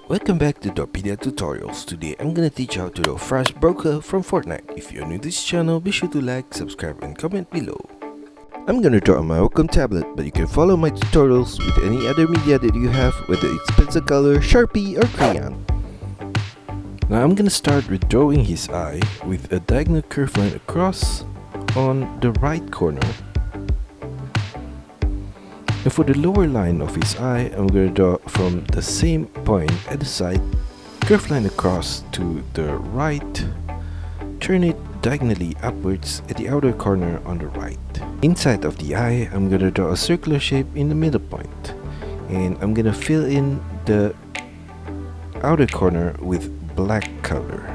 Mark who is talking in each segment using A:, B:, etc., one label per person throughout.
A: Welcome back to DRAWPEDIA tutorials. Today I'm gonna teach you how to draw Flash Broker from Fortnite. If you're new to this channel, be sure to like, subscribe and comment below. I'm gonna draw on my Wacom tablet, but you can follow my tutorials with any other media that you have, whether it's pencil color, Sharpie or crayon. Now I'm gonna start with drawing his eye with a diagonal curve line across on the right corner. And for the lower line of his eye, I'm going to draw from the same point at the side, curve line across to the right, turn it diagonally upwards at the outer corner on the right. Inside of the eye, I'm going to draw a circular shape in the middle point, and I'm going to fill in the outer corner with black color.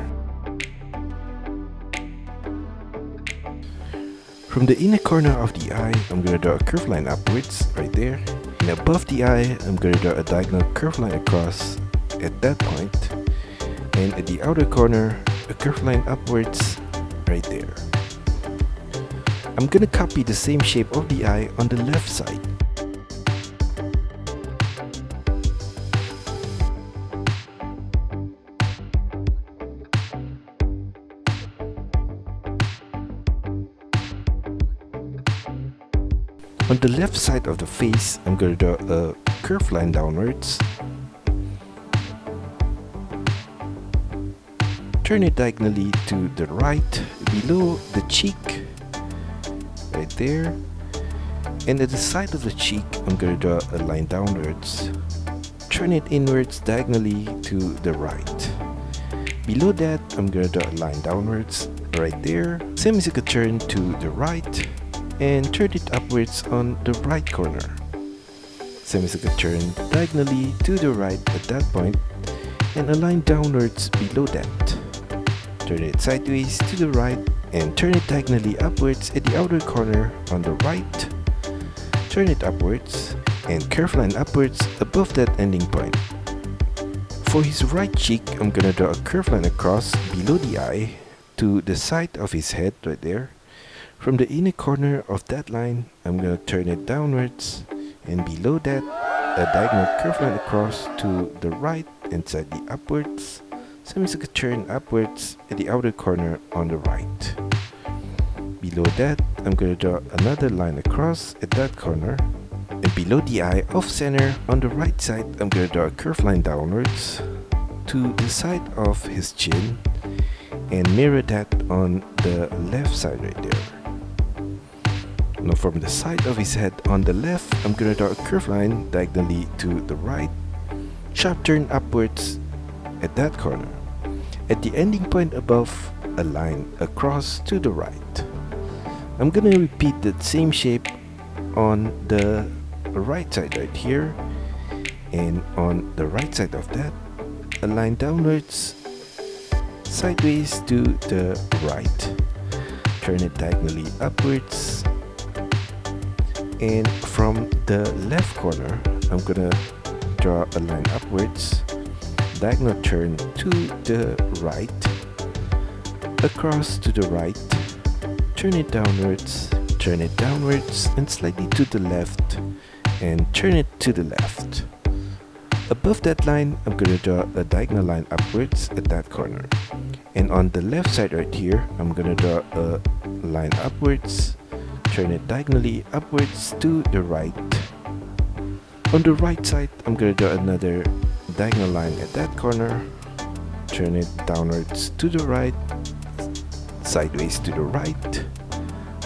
A: From the inner corner of the eye, I'm going to draw a curved line upwards, right there. And above the eye, I'm going to draw a diagonal curved line across at that point. And at the outer corner, a curved line upwards, right there. I'm going to copy the same shape of the eye on the left side. On the left side of the face, I'm going to draw a curved line downwards. Turn it diagonally to the right, below the cheek, right there. And at the side of the cheek, I'm going to draw a line downwards. Turn it inwards diagonally to the right. Below that, I'm going to draw a line downwards, right there. Same as you could turn to the right. And turn it upwards on the right corner. Same as you could turn diagonally to the right at that point and a line downwards below that. Turn it sideways to the right and turn it diagonally upwards at the outer corner on the right. Turn it upwards and curve line upwards above that ending point. For his right cheek, I'm gonna draw a curved line across below the eye to the side of his head right there. From the inner corner of that line, I'm going to turn it downwards, and below that, a diagonal curve line across to the right and slightly upwards. Same as you could turn upwards at the outer corner on the right. Below that, I'm going to draw another line across at that corner. And below the eye off center on the right side, I'm going to draw a curved line downwards to the side of his chin and mirror that on the left side right there. Now from the side of his head on the left, I'm going to draw a curved line diagonally to the right, sharp turn upwards at that corner. At the ending point above, a line across to the right. I'm going to repeat that same shape on the right side right here, and on the right side of that, a line downwards, sideways to the right. Turn it diagonally upwards. And from the left corner, I'm gonna draw a line upwards, diagonal turn to the right, across to the right, turn it downwards, and slightly to the left, and turn it to the left. Above that line, I'm gonna draw a diagonal line upwards at that corner. And on the left side right here, I'm gonna draw a line upwards, turn it diagonally upwards to the right. On the right side, I'm going to draw another diagonal line at that corner, turn it downwards to the right, sideways to the right,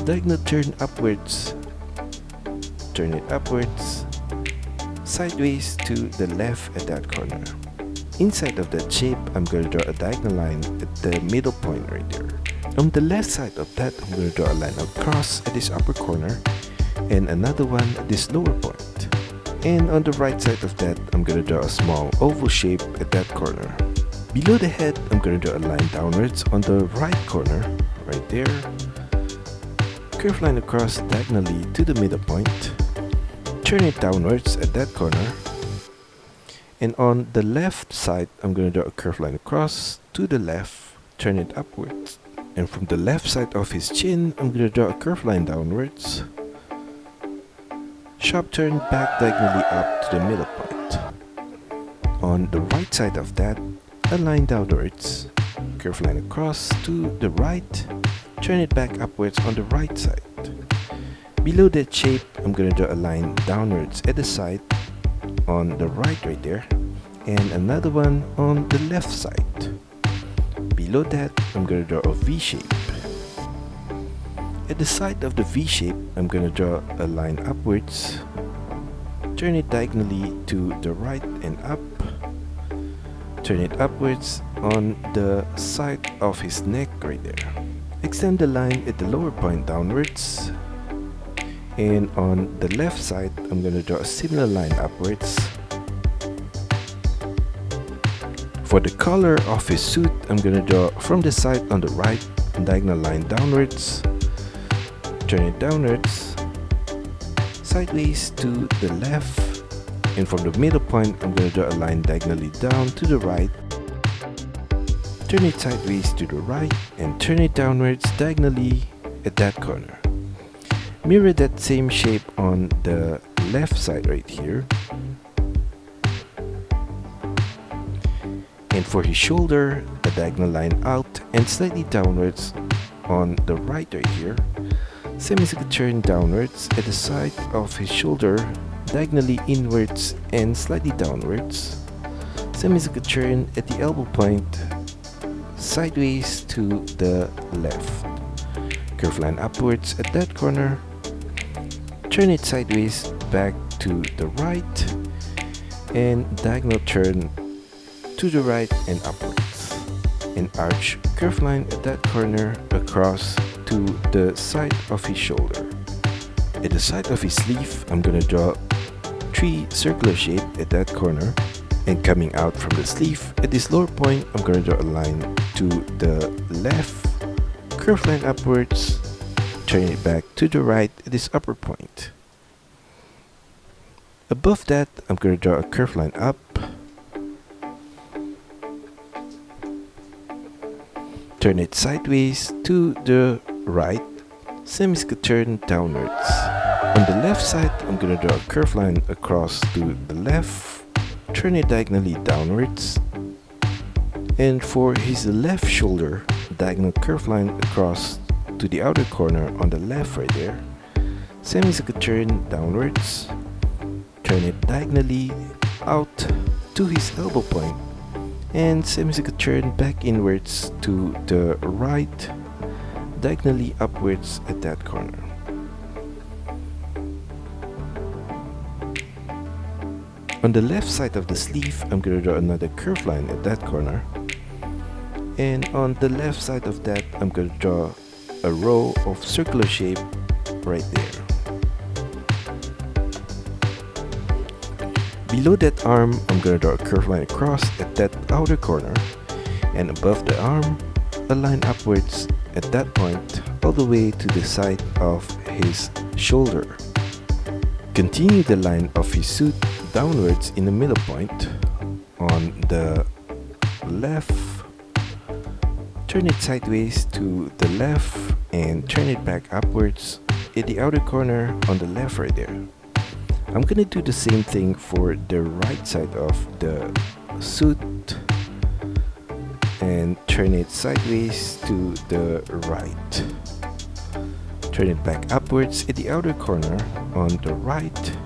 A: diagonal turn upwards, turn it upwards, sideways to the left at that corner. Inside of that shape, I'm going to draw a diagonal line at the middle point right there. On the left side of that, I'm going to draw a line across at this upper corner and another one at this lower point. And on the right side of that, I'm going to draw a small oval shape at that corner. Below the head, I'm going to draw a line downwards on the right corner, right there. Curve line across diagonally to the middle point. Turn it downwards at that corner. And on the left side, I'm going to draw a curved line across to the left, turn it upwards. And from the left side of his chin, I'm going to draw a curved line downwards, sharp turn back diagonally up to the middle point. on the right side of that, a line downwards, curve line across to the right, turn it back upwards on the right side. Below that shape, I'm gonna draw a line downwards at the side on the right there, and another one on the left side. Below that, I'm gonna draw a V shape. At the side of the V shape, I'm gonna draw a line upwards, turn it diagonally to the right and up, turn it upwards on the side of his neck right there. Extend the line at the lower point downwards, and on the left side, I'm gonna draw a similar line upwards. For the color of his suit, I'm gonna draw from the side on the right, a diagonal line downwards, turn it downwards, sideways to the left, and from the middle point, I'm gonna draw a line diagonally down to the right, turn it sideways to the right, and turn it downwards diagonally at that corner. Mirror that same shape on the left side right here. And for his shoulder, a diagonal line out and slightly downwards on the right here. Semicircle turn downwards at the side of his shoulder, diagonally inwards and slightly downwards. Semicircle turn at the elbow point, sideways to the left. Curve line upwards at that corner. Turn it sideways back to the right, and diagonal turn to the right and upwards. An arch curve line at that corner across to the side of his shoulder. At the side of his sleeve, I'm gonna draw 3 circular shape at that corner, and coming out from the sleeve at this lower point, I'm gonna draw a line to the left, curve line upwards, turn it back to the right at this upper point. Above that, I'm going to draw a curve line up, turn it sideways to the right, semicircle turn downwards. On the left side, I'm going to draw a curve line across to the left, turn it diagonally downwards, and for his left shoulder, diagonal curve line across to the outer corner on the left right there, semicircle turn downwards, turn it diagonally out to his elbow point, and semicircle turn back inwards to the right, diagonally upwards at that corner. On the left side of the sleeve, I'm going to draw another curve line at that corner, and on the left side of that, I'm going to draw a row of circular shape right there. Below that arm, I'm going to draw a curve line across at that outer corner, and above the arm, a line upwards at that point all the way to the side of his shoulder. Continue the line of his suit downwards in the middle point on the left, turn it sideways to the left and turn it back upwards at the outer corner on the left right there. I'm gonna do the same thing for the right side of the suit and turn it sideways to the right. Turn it back upwards at the outer corner on the right,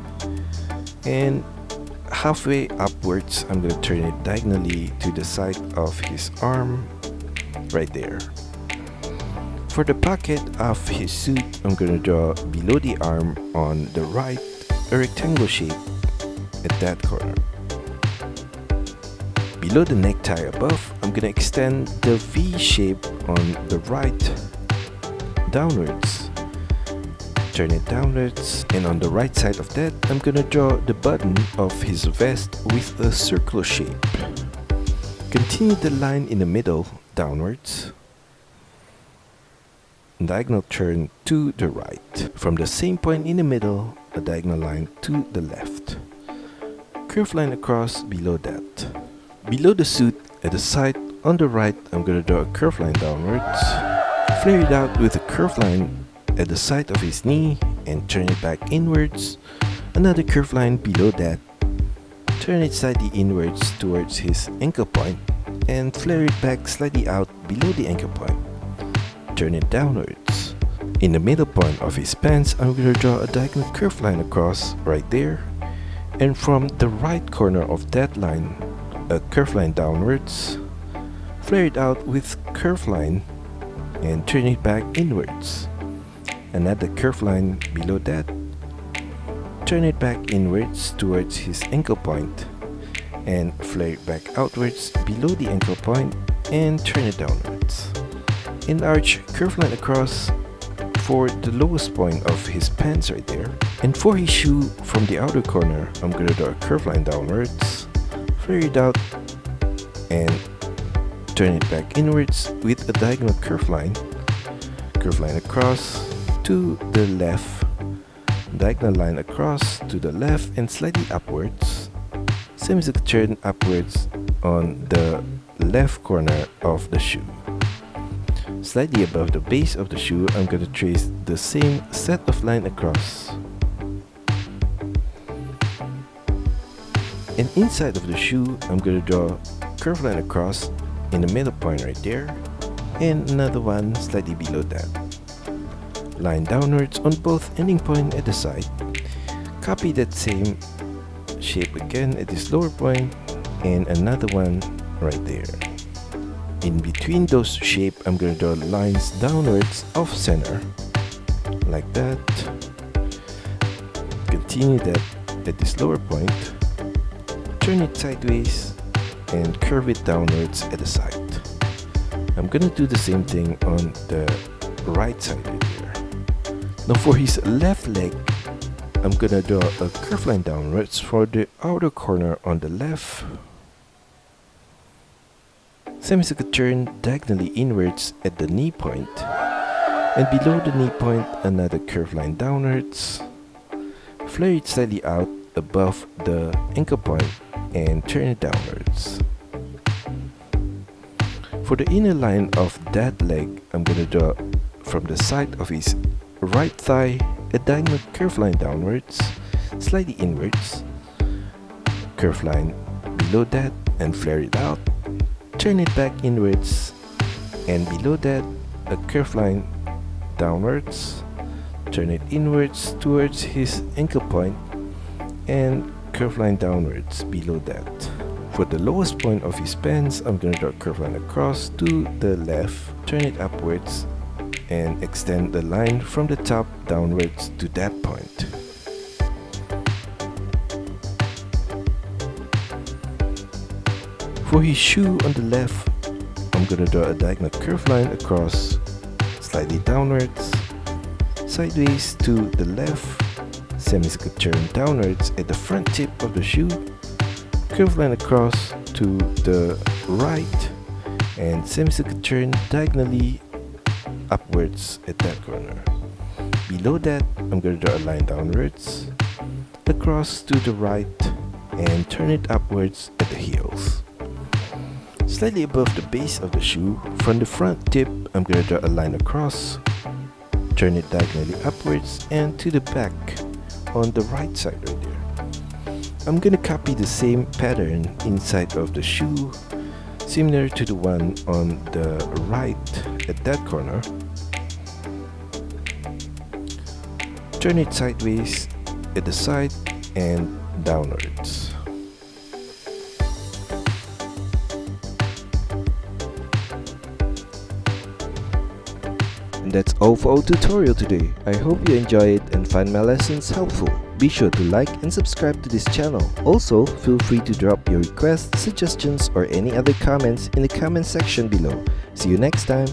A: and halfway upwards I'm gonna turn it diagonally to the side of his arm right there. For the pocket of his suit, I'm gonna draw below the arm on the right a rectangle shape at that corner. Below the necktie above, I'm gonna extend the V shape on the right downwards. Turn it downwards, and on the right side of that, I'm gonna draw the button of his vest with a circular shape. Continue the line in the middle downwards. Diagonal turn to the right. From the same point in the middle, a diagonal line to the left. Curve line across below that. Below the suit, at the side on the right, I'm gonna draw a curve line downwards. Flare it out with a curve line at the side of his knee and turn it back inwards. Another curve line below that. Turn it slightly inwards towards his ankle point and flare it back slightly out below the ankle point. Turn it downwards. In the middle point of his pants, I'm going to draw a diagonal curved line across right there, and from the right corner of that line, a curved line downwards. Flare it out with curved line and turn it back inwards. Another curved line below that. Turn it back inwards towards his ankle point and flare it back outwards below the ankle point and turn it downwards. Enlarge curved line across for the lowest point of his pants right there. And for his shoe, from the outer corner, I'm going to draw a curved line downwards, flare it out and turn it back inwards with a diagonal curved line across to the left, diagonal line across to the left and slightly upwards, semicircle turn upwards on the left corner of the shoe. Slightly above the base of the shoe, I'm going to trace the same set of line across. And inside of the shoe, I'm going to draw a curved line across in the middle point right there, and another one slightly below that. Line downwards on both ending point at the side. Copy that same shape again at this lower point, and another one right there. In between those shapes, I'm going to draw lines downwards off center, like that. Continue that at this lower point. Turn it sideways and curve it downwards at the side. I'm going to do the same thing on the right side right here. Now for his left leg, I'm going to draw a curved line downwards for the outer corner on the left. Semicircle turn diagonally inwards at the knee point, and below the knee point another curved line downwards. Flare it slightly out above the ankle point and turn it downwards. For the inner line of that leg, I'm going to draw from the side of his right thigh a diagonal curved line downwards, slightly inwards, curved line below that and flare it out. Turn it back inwards, and below that a curved line downwards. Turn it inwards towards his ankle point and curved line downwards below that. For the lowest point of his pants, I'm going to draw a curved line across to the left, turn it upwards and extend the line from the top downwards to that point. For his shoe on the left, I'm going to draw a diagonal curved line across, slightly downwards, sideways to the left, semicircle turn downwards at the front tip of the shoe, curved line across to the right, and semicircle turn diagonally upwards at that corner. Below that, I'm going to draw a line downwards, across to the right, and turn it upwards at the heels. Slightly above the base of the shoe, from the front tip, I'm going to draw a line across, turn it diagonally upwards and to the back on the right side right there. I'm going to copy the same pattern inside of the shoe, similar to the one on the right at that corner. Turn it sideways at the side and downwards. And that's all for our tutorial today. I hope you enjoy it and find my lessons helpful. Be sure to like and subscribe to this channel. Also, feel free to drop your requests, suggestions, or any other comments in the comment section below. See you next time.